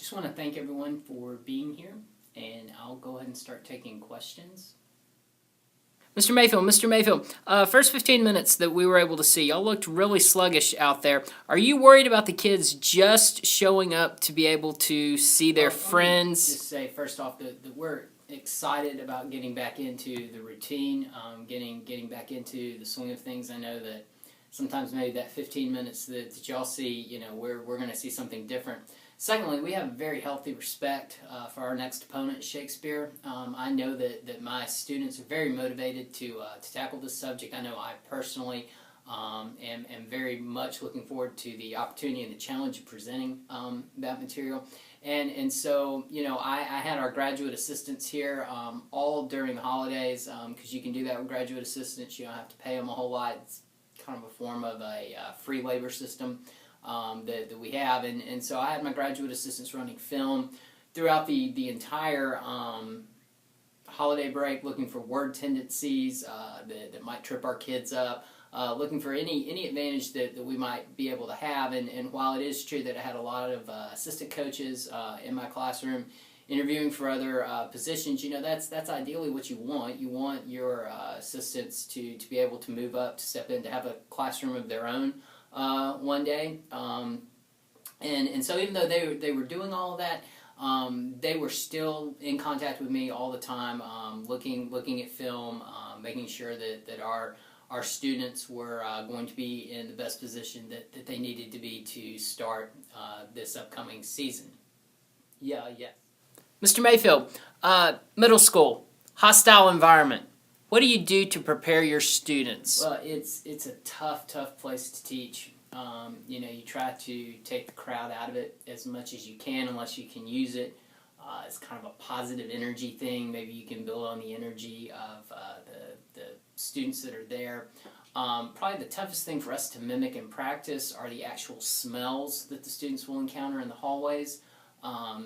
Just want to thank everyone for being here, and I'll go ahead and start taking questions. Mr. Mayfield, first 15 minutes that we were able to see, y'all looked really sluggish out there. Are you worried about the kids just showing up to be able to see their friends? Just say first off that we're excited about getting back into the routine, getting back into the swing of things. I know that sometimes maybe that 15 minutes that y'all see, we're going to see something different. Secondly, we have a very healthy respect for our next opponent, Shakespeare. I know that my students are very motivated to tackle this subject. I know I personally am very much looking forward to the opportunity and the challenge of presenting that material. And so, I had our graduate assistants here all during the holidays because you can do that with graduate assistants. You don't have to pay them a whole lot. It's kind of a form of a free labor system that we have, and so I had my graduate assistants running film throughout the entire holiday break, looking for word tendencies that might trip our kids up, looking for any advantage that we might be able to have. And while it is true that I had a lot of assistant coaches in my classroom interviewing for other positions, that's ideally what you want. You want your assistants to be able to move up, to step in, to have a classroom of their own one day, and so even though they were doing all of that, they were still in contact with me all the time, looking at film, making sure that our students were going to be in the best position that they needed to be to start this upcoming season. Yeah. Mr. Mayfield, middle school, hostile environment. What do you do to prepare your students? Well, it's a tough place to teach. You try to take the crowd out of it as much as you can, unless you can use it. It's kind of a positive energy thing. Maybe you can build on the energy of the students that are there. Probably the toughest thing for us to mimic and practice are the actual smells that the students will encounter in the hallways.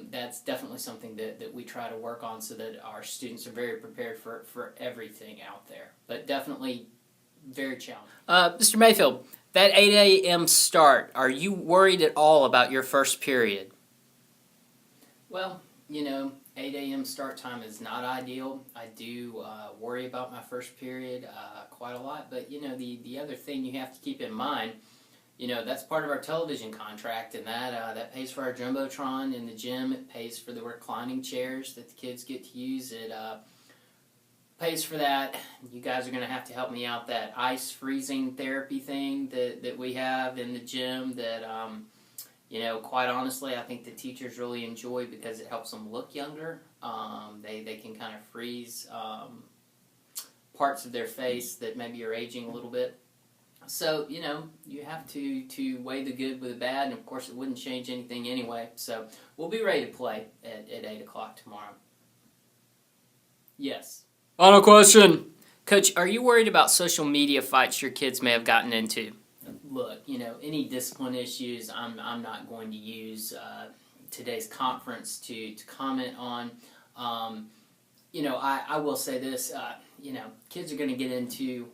That's definitely something that we try to work on so that our students are very prepared for everything out there. But definitely very challenging. Mr. Mayfield, that 8 a.m. start, are you worried at all about your first period? Well, 8 a.m. start time is not ideal. I do worry about my first period quite a lot. But, the other thing you have to keep in mind, that's part of our television contract, and that pays for our Jumbotron in the gym. It pays for the reclining chairs that the kids get to use. It pays for that. You guys are going to have to help me out. That ice freezing therapy thing that we have in the gym that, quite honestly, I think the teachers really enjoy because it helps them look younger. They can kind of freeze parts of their face that maybe are aging a little bit. So, you have to weigh the good with the bad, and of course it wouldn't change anything anyway. So, we'll be ready to play at 8 o'clock tomorrow. Yes. Final question. Coach, are you worried about social media fights your kids may have gotten into? Look, any discipline issues, I'm not going to use today's conference to comment on. I will say this, kids are going to get into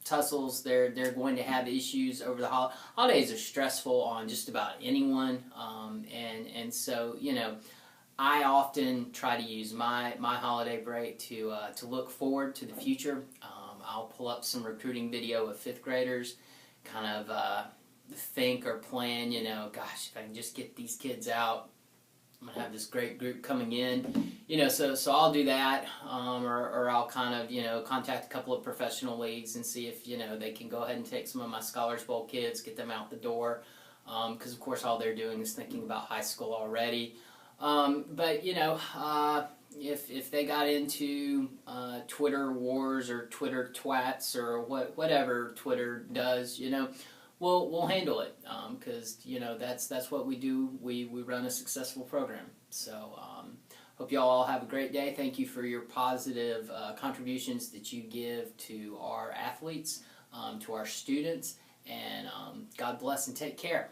tussles. They're going to have issues over the holidays. Are stressful on just about anyone, and so I often try to use my holiday break to look forward to the future. I'll pull up some recruiting video of 5th graders, kind of think or plan. Gosh, if I can just get these kids out, I'm gonna have this great group coming in, so I'll do that, or I'll kind of, contact a couple of professional leagues and see if, they can go ahead and take some of my Scholars Bowl kids, get them out the door, because of course all they're doing is thinking about high school already. But if they got into Twitter wars or Twitter twats or whatever Twitter does, we'll handle it, because that's what we do. We run a successful program. So hope y'all all have a great day. Thank you for your positive contributions that you give to our athletes, to our students, and God bless and take care.